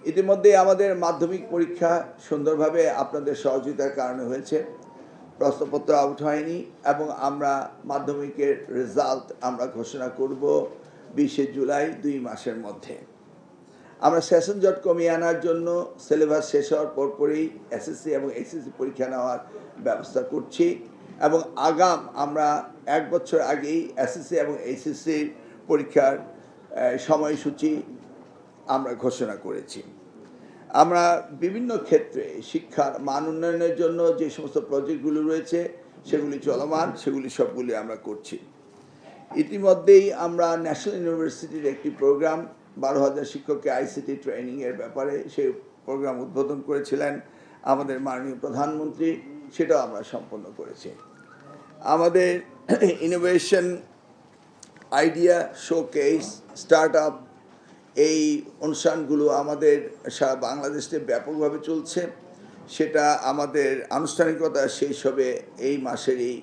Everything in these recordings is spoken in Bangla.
ইতিমধ্যে আমাদের মাধ্যমিক পরীক্ষা সুন্দরভাবে আপনাদের সহযোগিতার কারণে হয়েছে। প্রশ্নপত্র আউট হয়নি এবং আমরা মাধ্যমিকের রেজাল্ট আমরা ঘোষণা করব 20শে জুলাই, 2 মাসের মধ্যে। আমরা সেশন জট কমিয়ে আনার জন্য সিলেবাস শেষ হওয়ার পরপরই এসএসসি এবং এইচএসসি পরীক্ষা নেওয়ার ব্যবস্থা করছি এবং আমরা 1 বছর আগেই এসএসসি এবং এইচএসসির পরীক্ষার সময়সূচি আমরা ঘোষণা করেছি। আমরা বিভিন্ন ক্ষেত্রে শিক্ষার মান উন্নয়নের জন্য যে সমস্ত প্রজেক্টগুলো রয়েছে সেগুলি চলমান, সেগুলি সবগুলি আমরা করছি। ইতিমধ্যেই আমরা ন্যাশনাল ইউনিভার্সিটির একটি প্রোগ্রাম 12,000 শিক্ষককে আইসিটি ট্রেনিংয়ের ব্যাপারে সেই প্রোগ্রাম উদ্বোধন করেছিলেন আমাদের মাননীয় প্রধানমন্ত্রী, সেটাও আমরা সম্পন্ন করেছি। আমাদের innovation idea showcase, start up, এই অনুষ্ঠানগুলো আমাদের সারা বাংলাদেশে ব্যাপকভাবে চলছে। সেটা আমাদের আনুষ্ঠানিকতা শেষ হবে এই মাসেরই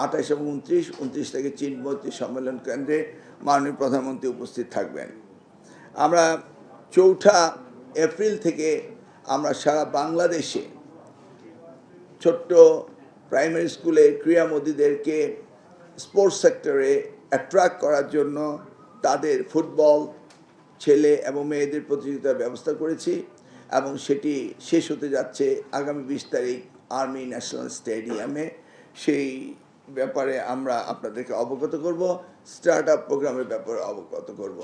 28 এবং 29 থেকে চীনমৈত্রী সম্মেলন কেন্দ্রে মাননীয় প্রধানমন্ত্রী উপস্থিত থাকবেন। আমরা 4 এপ্রিল থেকে আমরা সারা বাংলাদেশে ছোট্ট প্রাইমারি স্কুলে ক্রীড়ামোদীদেরকে স্পোর্টস সেক্টরে অ্যাট্রাক্ট করার জন্য তাদের ফুটবল ছেলে এবং মেয়েদের প্রতিযোগিতার ব্যবস্থা করেছি এবং সেটি শেষ হতে যাচ্ছে আগামী 20 তারিখ আর্মি ন্যাশনাল স্টেডিয়ামে। সেই ব্যাপারে আমরা আপনাদেরকে অবগত করব, স্টার্ট আপ প্রোগ্রামের ব্যাপারে অবগত করব।